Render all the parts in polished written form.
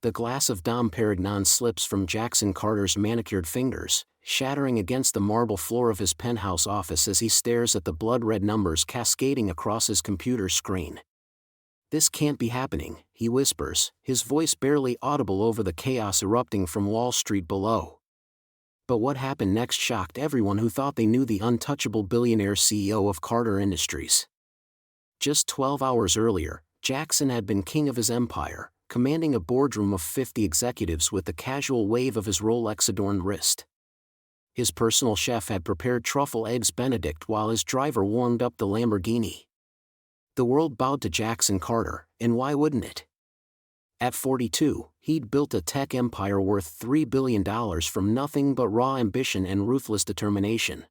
The glass of Dom Perignon slips from Jackson Carter's manicured fingers, shattering against the marble floor of his penthouse office as he stares at the blood-red numbers cascading across his computer screen. "This can't be happening," he whispers, his voice barely audible over the chaos erupting from Wall Street below. But what happened next shocked everyone who thought they knew the untouchable billionaire CEO of Carter Industries. Just 12 hours earlier, Jackson had been king of his empire, commanding a boardroom of 50 executives with the casual wave of his Rolex-adorned wrist. His personal chef had prepared truffle eggs Benedict while his driver warmed up the Lamborghini. The world bowed to Jackson Carter, and why wouldn't it? At 42, he'd built a tech empire worth $3 billion from nothing but raw ambition and ruthless determination.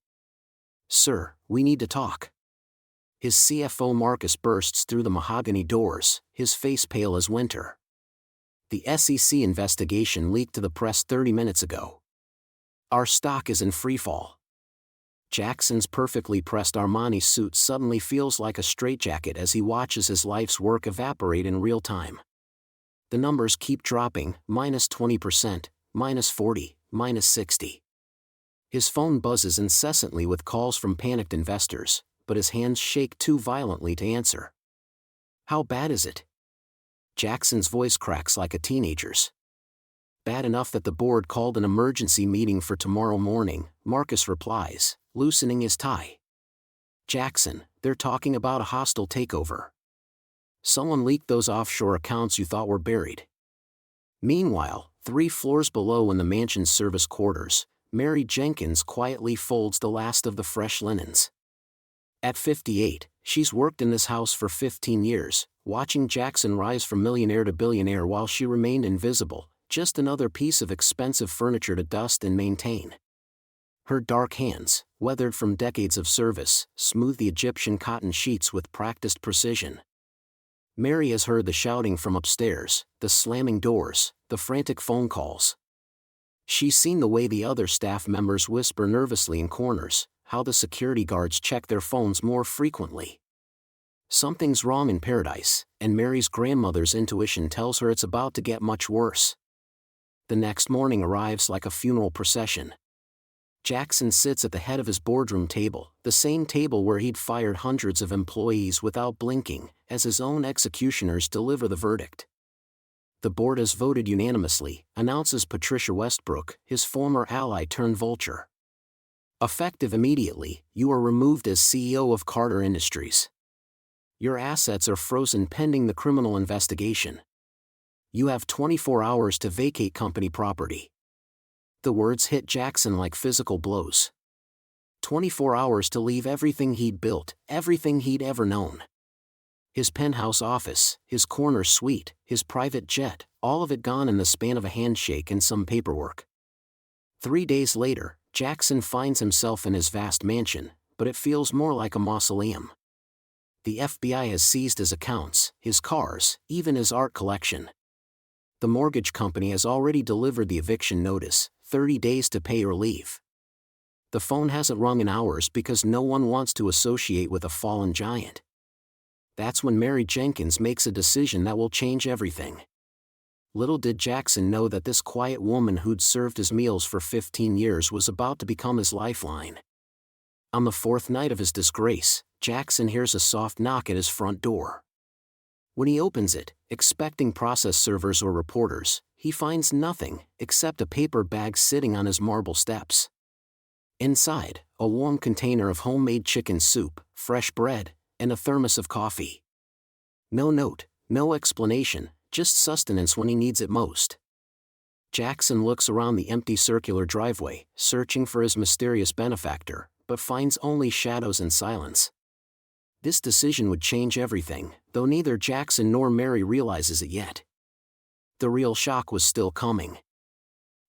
"Sir, we need to talk." His CFO Marcus bursts through the mahogany doors, his face pale as winter. "The SEC investigation leaked to the press 30 minutes ago. Our stock is in freefall." Jackson's perfectly pressed Armani suit suddenly feels like a straitjacket as he watches his life's work evaporate in real time. The numbers keep dropping, -20%, -40%, -60%. His phone buzzes incessantly with calls from panicked investors, but his hands shake too violently to answer. "How bad is it?" Jackson's voice cracks like a teenager's. "Bad enough that the board called an emergency meeting for tomorrow morning," Marcus replies, loosening his tie. "Jackson, they're talking about a hostile takeover. Someone leaked those offshore accounts you thought were buried." Meanwhile, 3 floors below in the mansion's service quarters, Mary Jenkins quietly folds the last of the fresh linens. At 58, she's worked in this house for 15 years, watching Jackson rise from millionaire to billionaire while she remained invisible, just another piece of expensive furniture to dust and maintain. Her dark hands, weathered from decades of service, smooth the Egyptian cotton sheets with practiced precision. Mary has heard the shouting from upstairs, the slamming doors, the frantic phone calls. She's seen the way the other staff members whisper nervously in corners, how the security guards check their phones more frequently. Something's wrong in paradise, and Mary's grandmother's intuition tells her it's about to get much worse. The next morning arrives like a funeral procession. Jackson sits at the head of his boardroom table, the same table where he'd fired hundreds of employees without blinking, as his own executioners deliver the verdict. "The board has voted unanimously," announces Patricia Westbrook, his former ally turned vulture. "Effective immediately, you are removed as CEO of Carter Industries. Your assets are frozen pending the criminal investigation. You have 24 hours to vacate company property." The words hit Jackson like physical blows. 24 hours to leave everything he'd built, everything he'd ever known. His penthouse office, his corner suite, his private jet, all of it gone in the span of a handshake and some paperwork. 3 days later, Jackson finds himself in his vast mansion, but it feels more like a mausoleum. The FBI has seized his accounts, his cars, even his art collection. The mortgage company has already delivered the eviction notice, 30 days to pay or leave. The phone hasn't rung in hours because no one wants to associate with a fallen giant. That's when Mary Jenkins makes a decision that will change everything. Little did Jackson know that this quiet woman who'd served his meals for 15 years was about to become his lifeline. On the 4th night of his disgrace, Jackson hears a soft knock at his front door. When he opens it, expecting process servers or reporters, he finds nothing except a paper bag sitting on his marble steps. Inside, a warm container of homemade chicken soup, fresh bread, and a thermos of coffee. No note, no explanation, just sustenance when he needs it most. Jackson looks around the empty circular driveway, searching for his mysterious benefactor, but finds only shadows and silence. This decision would change everything, though neither Jackson nor Mary realizes it yet. The real shock was still coming.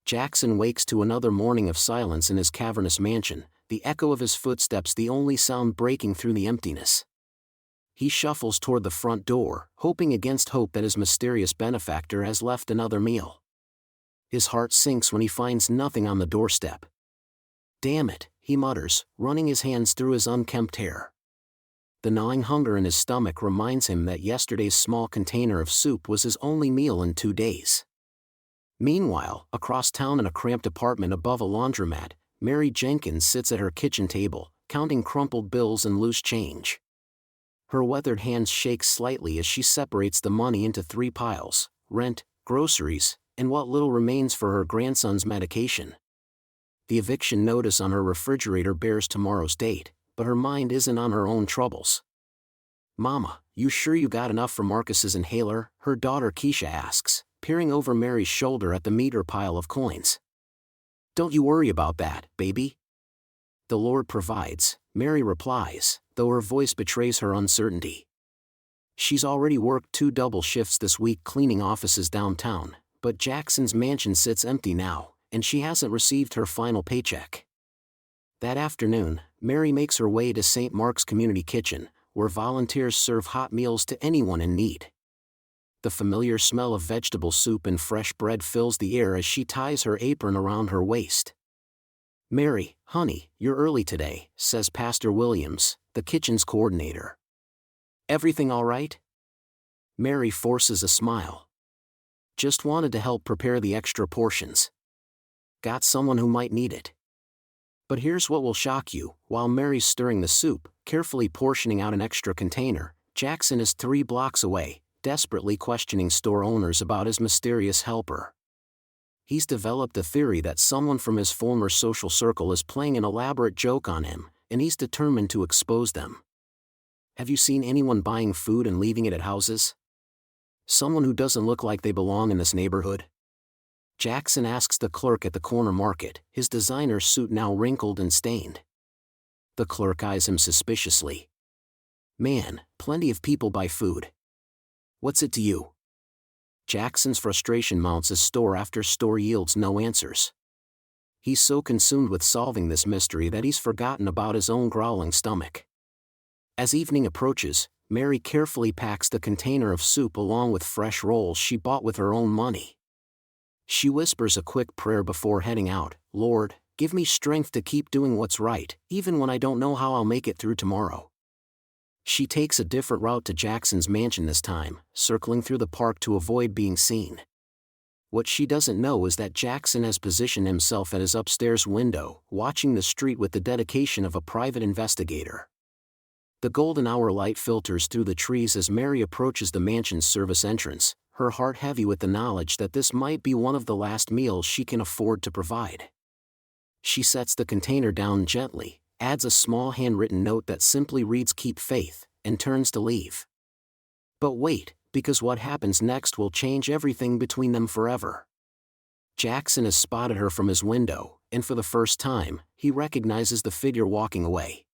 Jackson wakes to another morning of silence in his cavernous mansion, the echo of his footsteps the only sound breaking through the emptiness. He shuffles toward the front door, hoping against hope that his mysterious benefactor has left another meal. His heart sinks when he finds nothing on the doorstep. "Damn it," he mutters, running his hands through his unkempt hair. The gnawing hunger in his stomach reminds him that yesterday's small container of soup was his only meal in 2 days. Meanwhile, across town in a cramped apartment above a laundromat, Mary Jenkins sits at her kitchen table, counting crumpled bills and loose change. Her weathered hands shake slightly as she separates the money into 3 piles: rent, groceries, and what little remains for her grandson's medication. The eviction notice on her refrigerator bears tomorrow's date, but her mind isn't on her own troubles. "Mama, you sure you got enough for Marcus's inhaler?" her daughter Keisha asks, peering over Mary's shoulder at the meager pile of coins. "Don't you worry about that, baby. The Lord provides," Mary replies, though her voice betrays her uncertainty. She's already worked 2 double shifts this week cleaning offices downtown, but Jackson's mansion sits empty now, and she hasn't received her final paycheck. That afternoon, Mary makes her way to St. Mark's Community Kitchen, where volunteers serve hot meals to anyone in need. The familiar smell of vegetable soup and fresh bread fills the air as she ties her apron around her waist. "Mary, honey, you're early today," says Pastor Williams, the kitchen's coordinator. "Everything all right?" Mary forces a smile. "Just wanted to help prepare the extra portions. Got someone who might need it." But here's what will shock you: while Mary's stirring the soup, carefully portioning out an extra container, Jackson is 3 blocks away, desperately questioning store owners about his mysterious helper. He's developed a theory that someone from his former social circle is playing an elaborate joke on him, and he's determined to expose them. Have you seen anyone buying food and leaving it at houses? Someone who doesn't look like they belong in this neighborhood? Jackson asks the clerk at the corner market, his designer suit now wrinkled and stained. The clerk eyes him suspiciously. "Man, plenty of people buy food. What's it to you?" Jackson's frustration mounts as store after store yields no answers. He's so consumed with solving this mystery that he's forgotten about his own growling stomach. As evening approaches, Mary carefully packs the container of soup along with fresh rolls she bought with her own money. She whispers a quick prayer before heading out: "Lord, give me strength to keep doing what's right, even when I don't know how I'll make it through tomorrow." She takes a different route to Jackson's mansion this time, circling through the park to avoid being seen. What she doesn't know is that Jackson has positioned himself at his upstairs window, watching the street with the dedication of a private investigator. The golden hour light filters through the trees as Mary approaches the mansion's service entrance, her heart heavy with the knowledge that this might be one of the last meals she can afford to provide. She sets the container down gently, adds a small handwritten note that simply reads "Keep faith," and turns to leave. But wait, because what happens next will change everything between them forever. Jackson has spotted her from his window, and for the first time, he recognizes the figure walking away.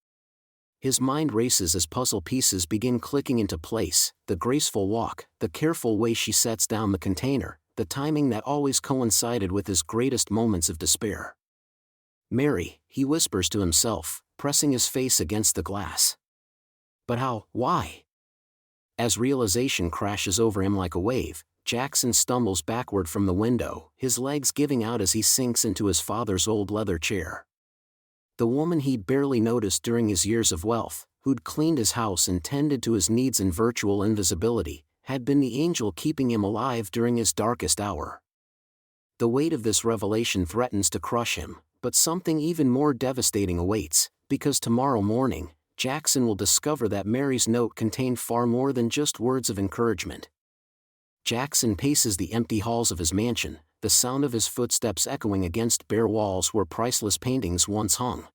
His mind races as puzzle pieces begin clicking into place: the graceful walk, the careful way she sets down the container, the timing that always coincided with his greatest moments of despair. "Mary," he whispers to himself, pressing his face against the glass. But how? Why? As realization crashes over him like a wave, Jackson stumbles backward from the window, his legs giving out as he sinks into his father's old leather chair. The woman he'd barely noticed during his years of wealth, who'd cleaned his house and tended to his needs in virtual invisibility, had been the angel keeping him alive during his darkest hour. The weight of this revelation threatens to crush him, but something even more devastating awaits, because tomorrow morning, Jackson will discover that Mary's note contained far more than just words of encouragement. Jackson paces the empty halls of his mansion, the sound of his footsteps echoing against bare walls where priceless paintings once hung.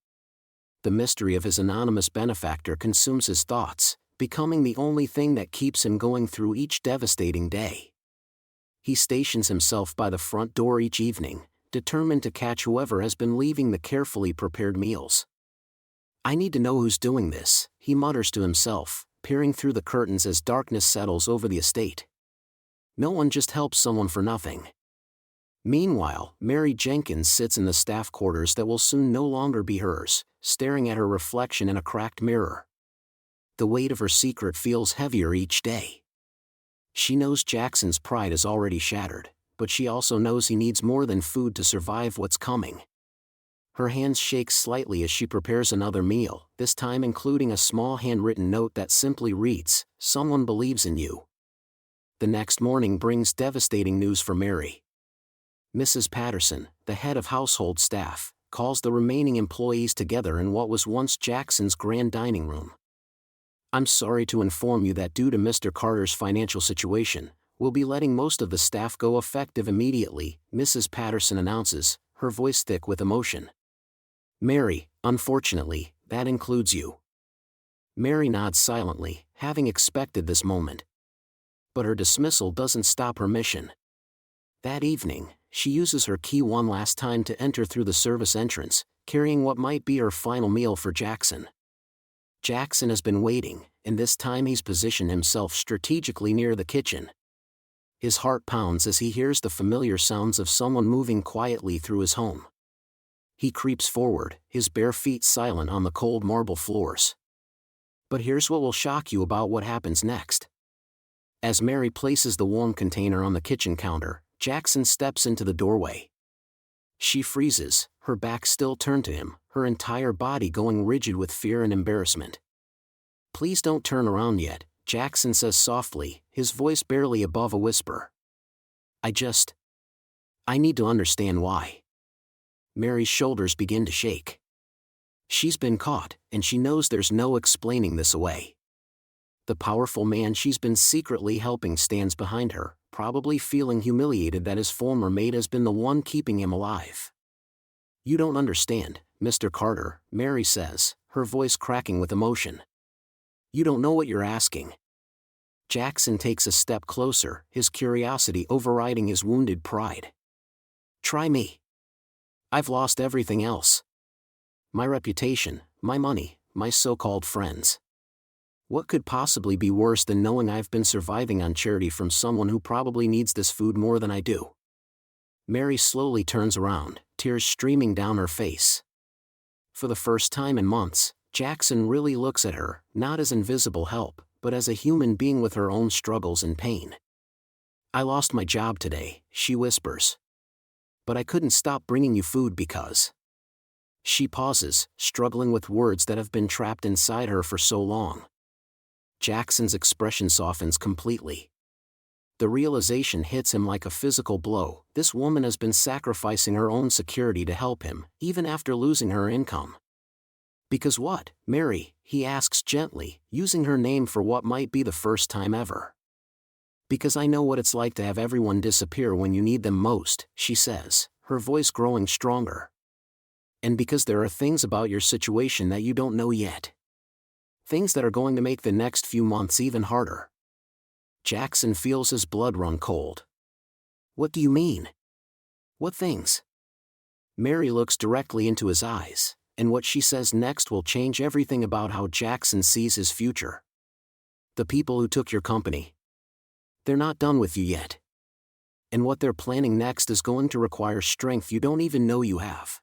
The mystery of his anonymous benefactor consumes his thoughts, becoming the only thing that keeps him going through each devastating day. He stations himself by the front door each evening, determined to catch whoever has been leaving the carefully prepared meals. "I need to know who's doing this," he mutters to himself, peering through the curtains as darkness settles over the estate. No one just helps someone for nothing. Meanwhile, Mary Jenkins sits in the staff quarters that will soon no longer be hers, staring at her reflection in a cracked mirror. The weight of her secret feels heavier each day. She knows Jackson's pride is already shattered, but she also knows he needs more than food to survive what's coming. Her hands shake slightly as she prepares another meal, this time including a small handwritten note that simply reads, "Someone believes in you." The next morning brings devastating news for Mary. Mrs. Patterson, the head of household staff, calls the remaining employees together in what was once Jackson's grand dining room. "I'm sorry to inform you that due to Mr. Carter's financial situation, we'll be letting most of the staff go effective immediately," Mrs. Patterson announces, her voice thick with emotion. "Mary, unfortunately, that includes you." Mary nods silently, having expected this moment. But her dismissal doesn't stop her mission. That evening, she uses her key one last time to enter through the service entrance, carrying what might be her final meal for Jackson. Jackson has been waiting, and this time he's positioned himself strategically near the kitchen. His heart pounds as he hears the familiar sounds of someone moving quietly through his home. He creeps forward, his bare feet silent on the cold marble floors. But here's what will shock you about what happens next. As Mary places the warm container on the kitchen counter, Jackson steps into the doorway. She freezes, her back still turned to him, her entire body going rigid with fear and embarrassment. "Please don't turn around yet," Jackson says softly, his voice barely above a whisper. I need to understand why." Mary's shoulders begin to shake. She's been caught, and she knows there's no explaining this away. The powerful man she's been secretly helping stands behind her, probably feeling humiliated that his former maid has been the one keeping him alive. "You don't understand, Mr. Carter," Mary says, her voice cracking with emotion. "You don't know what you're asking." Jackson takes a step closer, his curiosity overriding his wounded pride. "Try me. I've lost everything else. My reputation, my money, my so-called friends. What could possibly be worse than knowing I've been surviving on charity from someone who probably needs this food more than I do?" Mary slowly turns around, tears streaming down her face. For the first time in months, Jackson really looks at her, not as invisible help, but as a human being with her own struggles and pain. "I lost my job today," she whispers. "But I couldn't stop bringing you food because..." She pauses, struggling with words that have been trapped inside her for so long. Jackson's expression softens completely. The realization hits him like a physical blow. This woman has been sacrificing her own security to help him, even after losing her income. "Because what, Mary?" he asks gently, using her name for what might be the first time ever. "Because I know what it's like to have everyone disappear when you need them most," she says, her voice growing stronger. "And because there are things about your situation that you don't know yet. Things that are going to make the next few months even harder." Jackson feels his blood run cold. "What do you mean? What things?" Mary looks directly into his eyes, and what she says next will change everything about how Jackson sees his future. "The people who took your company. They're not done with you yet. And what they're planning next is going to require strength you don't even know you have."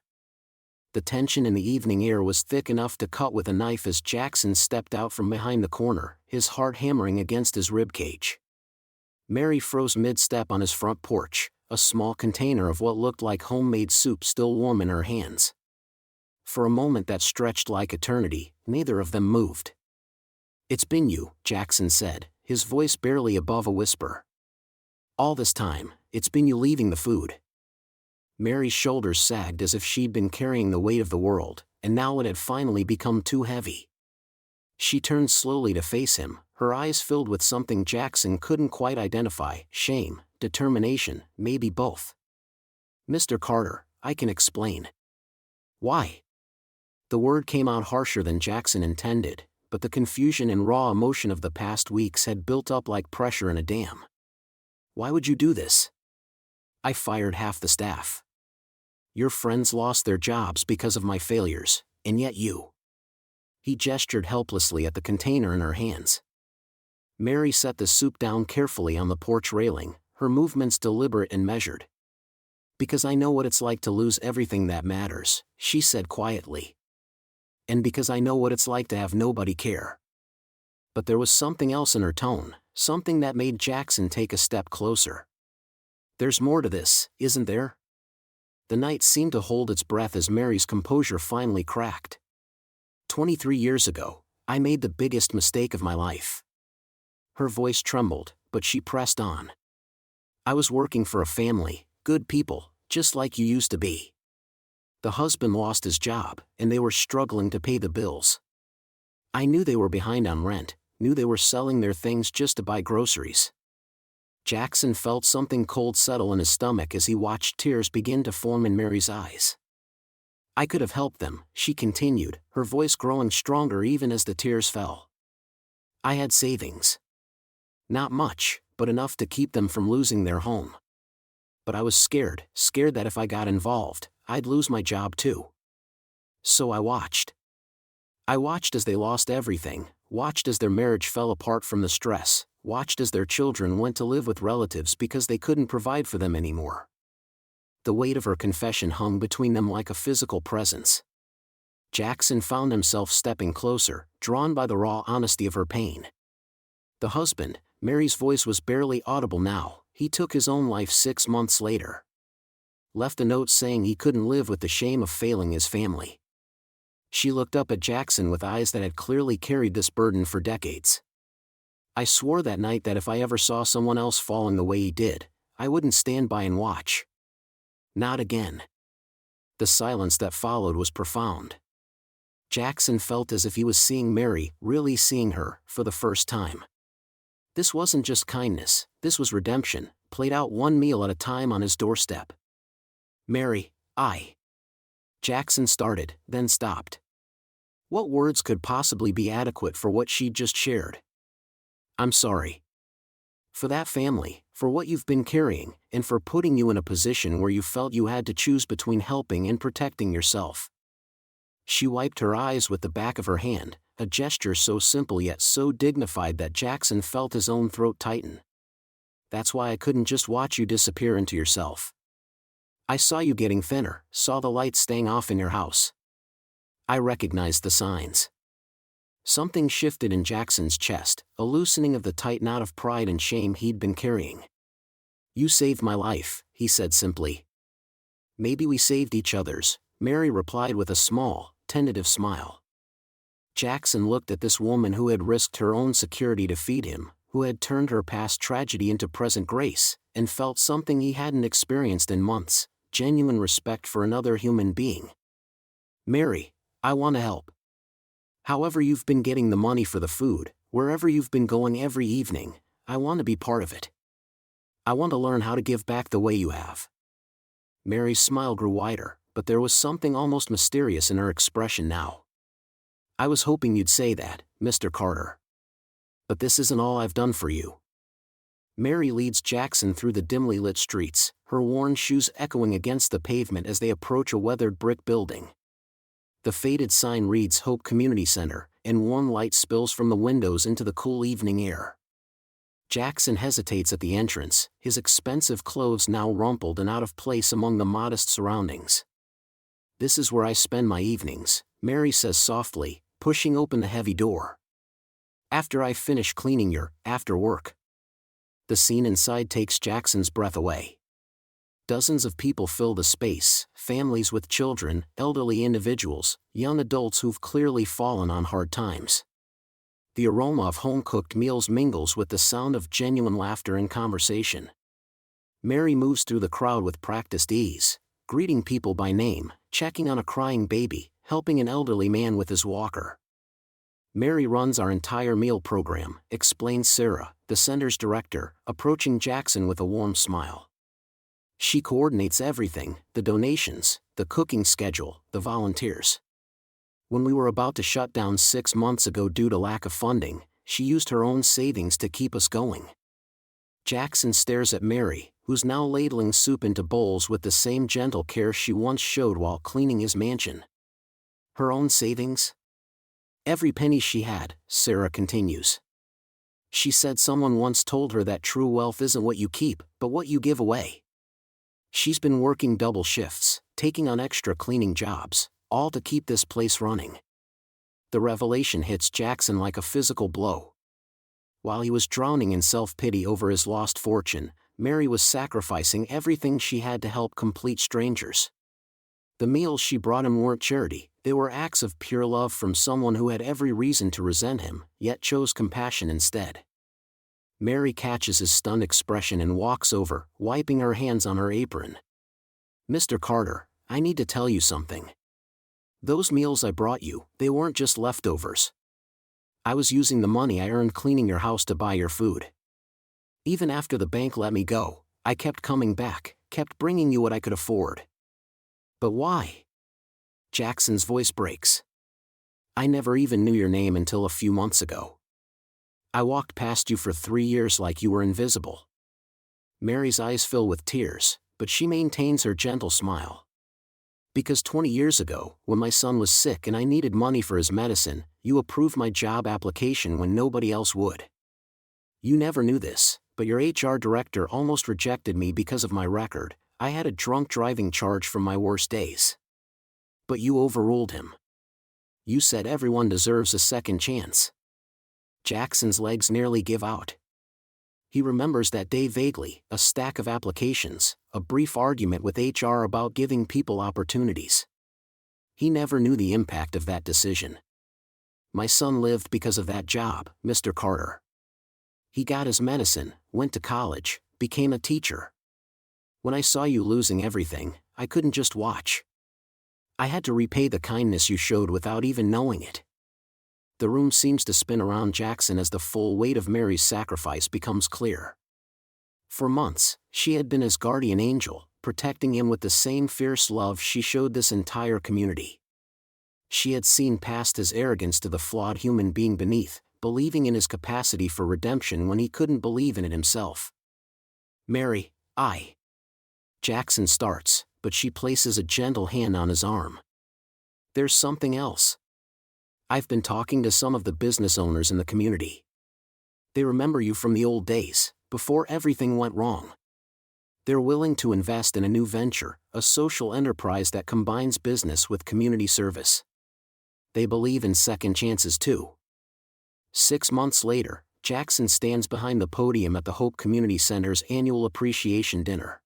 The tension in the evening air was thick enough to cut with a knife as Jackson stepped out from behind the corner, his heart hammering against his ribcage. Mary froze mid-step on his front porch, a small container of what looked like homemade soup still warm in her hands. For a moment that stretched like eternity, neither of them moved. "It's been you," Jackson said, his voice barely above a whisper. "All this time, it's been you leaving the food." Mary's shoulders sagged as if she'd been carrying the weight of the world, and now it had finally become too heavy. She turned slowly to face him, her eyes filled with something Jackson couldn't quite identify: shame, determination, maybe both. "Mr. Carter, I can explain." "Why?" The word came out harsher than Jackson intended, but the confusion and raw emotion of the past weeks had built up like pressure in a dam. "Why would you do this?" "I fired half the staff. Your friends lost their jobs because of my failures, and yet you..." He gestured helplessly at the container in her hands. Mary set the soup down carefully on the porch railing, her movements deliberate and measured. "Because I know what it's like to lose everything that matters," she said quietly. "And because I know what it's like to have nobody care." But there was something else in her tone, something that made Jackson take a step closer. "There's more to this, isn't there?" The night seemed to hold its breath as Mary's composure finally cracked. 23 years ago, I made the biggest mistake of my life." Her voice trembled, but she pressed on. "I was working for a family, good people, Just like you used to be." The husband lost his job, and they were struggling to pay the bills. I knew they were behind on rent, knew they were selling their things just to buy groceries. Jackson felt something cold settle in his stomach as he watched tears begin to form in Mary's eyes. "I could have helped them," she continued, her voice growing stronger even as the tears fell. "I had savings. Not much, but enough to keep them from losing their home. But I was scared that if I got involved, I'd lose my job too. So I watched. I watched as they lost everything, watched as their marriage fell apart from the stress, watched as their children went to live with relatives because they couldn't provide for them anymore." The weight of her confession hung between them like a physical presence. Jackson found himself stepping closer, drawn by the raw honesty of her pain. The husband, Mary's voice was barely audible now, he took his own life 6 months later. Left a note saying he couldn't live with the shame of failing his family. She looked up at Jackson with eyes that had clearly carried this burden for decades. "I swore that night that if I ever saw someone else falling the way he did, I wouldn't stand by and watch. Not again." The silence that followed was profound. Jackson felt as if he was seeing Mary, really seeing her, for the first time. This wasn't just kindness, this was redemption, played out one meal at a time on his doorstep. "Mary, Jackson started, then stopped. What words could possibly be adequate for what she'd just shared? "I'm sorry. For that family, for what you've been carrying, and for putting you in a position where you felt you had to choose between helping and protecting yourself." She wiped her eyes with the back of her hand, a gesture so simple yet so dignified that Jackson felt his own throat tighten. "That's why I couldn't just watch you disappear into yourself. I saw you getting thinner, saw the lights staying off in your house. I recognized the signs." Something shifted in Jackson's chest, a loosening of the tight knot of pride and shame he'd been carrying. "You saved my life," he said simply. "Maybe we saved each other's," Mary replied with a small, tentative smile. Jackson looked at this woman who had risked her own security to feed him, who had turned her past tragedy into present grace, and felt something he hadn't experienced in months, genuine respect for another human being. "Mary, I want to help. However you've been getting the money for the food, wherever you've been going every evening, I want to be part of it. I want to learn how to give back the way you have." Mary's smile grew wider, but there was something almost mysterious in her expression now. "I was hoping you'd say that, Mr. Carter. But this isn't all I've done for you." Mary leads Jackson through the dimly lit streets, her worn shoes echoing against the pavement as they approach a weathered brick building. The faded sign reads Hope Community Center, and warm light spills from the windows into the cool evening air. Jackson hesitates at the entrance, his expensive clothes now rumpled and out of place among the modest surroundings. "This is where I spend my evenings," Mary says softly, pushing open the heavy door. "After I finish cleaning after work." The scene inside takes Jackson's breath away. Dozens of people fill the space, families with children, elderly individuals, young adults who've clearly fallen on hard times. The aroma of home-cooked meals mingles with the sound of genuine laughter and conversation. Mary moves through the crowd with practiced ease, greeting people by name, checking on a crying baby, helping an elderly man with his walker. "Mary runs our entire meal program," explains Sarah, the center's director, approaching Jackson with a warm smile. "She coordinates everything, the donations, the cooking schedule, the volunteers. When we were about to shut down 6 months ago due to lack of funding, she used her own savings to keep us going." Jackson stares at Mary, who's now ladling soup into bowls with the same gentle care she once showed while cleaning his mansion. "Her own savings?" "Every penny she had," Sarah continues. "She said someone once told her that true wealth isn't what you keep, but what you give away." She's been working double shifts, taking on extra cleaning jobs, all to keep this place running. The revelation hits Jackson like a physical blow. While he was drowning in self-pity over his lost fortune, Mary was sacrificing everything she had to help complete strangers. The meals she brought him weren't charity, they were acts of pure love from someone who had every reason to resent him, yet chose compassion instead. Mary catches his stunned expression and walks over, wiping her hands on her apron. Mr. Carter, I need to tell you something. Those meals I brought you, they weren't just leftovers. I was using the money I earned cleaning your house to buy your food. Even after the bank let me go, I kept coming back, kept bringing you what I could afford. But why? Jackson's voice breaks. I never even knew your name until a few months ago. I walked past you for 3 years like you were invisible. Mary's eyes fill with tears, but she maintains her gentle smile. Because 20 years ago, when my son was sick and I needed money for his medicine, you approved my job application when nobody else would. You never knew this, but your HR director almost rejected me because of my record. I had a drunk driving charge from my worst days. But you overruled him. You said everyone deserves a second chance. Jackson's legs nearly give out. He remembers that day vaguely, a stack of applications, a brief argument with HR about giving people opportunities. He never knew the impact of that decision. My son lived because of that job, Mr. Carter. He got his medicine, went to college, became a teacher. When I saw you losing everything, I couldn't just watch. I had to repay the kindness you showed without even knowing it. The room seems to spin around Jackson as the full weight of Mary's sacrifice becomes clear. For months, she had been his guardian angel, protecting him with the same fierce love she showed this entire community. She had seen past his arrogance to the flawed human being beneath, believing in his capacity for redemption when he couldn't believe in it himself. Mary, Jackson starts, but she places a gentle hand on his arm. There's something else. I've been talking to some of the business owners in the community. They remember you from the old days, before everything went wrong. They're willing to invest in a new venture, a social enterprise that combines business with community service. They believe in second chances too. 6 months later, Jackson stands behind the podium at the Hope Community Center's annual appreciation dinner.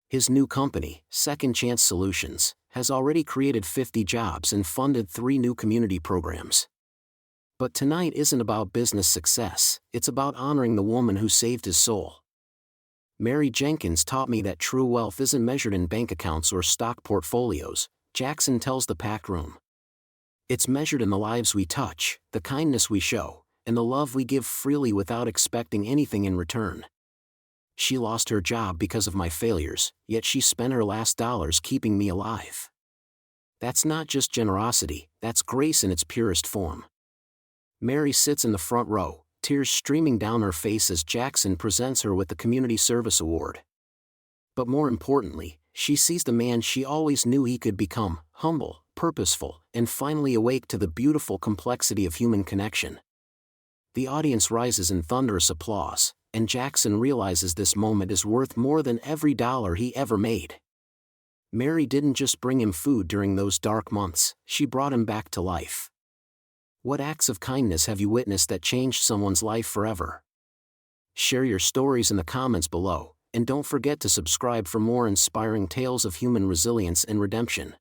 His new company, Second Chance Solutions, has already created 50 jobs and funded 3 new community programs. But tonight isn't about business success, it's about honoring the woman who saved his soul. Mary Jenkins taught me that true wealth isn't measured in bank accounts or stock portfolios, Jackson tells the packed room. It's measured in the lives we touch, the kindness we show, and the love we give freely without expecting anything in return. She lost her job because of my failures, yet she spent her last dollars keeping me alive. That's not just generosity, that's grace in its purest form. Mary sits in the front row, tears streaming down her face as Jackson presents her with the Community Service Award. But more importantly, she sees the man she always knew he could become, humble, purposeful, and finally awake to the beautiful complexity of human connection. The audience rises in thunderous applause, and Jackson realizes this moment is worth more than every dollar he ever made. Mary didn't just bring him food during those dark months, she brought him back to life. What acts of kindness have you witnessed that changed someone's life forever? Share your stories in the comments below, and don't forget to subscribe for more inspiring tales of human resilience and redemption.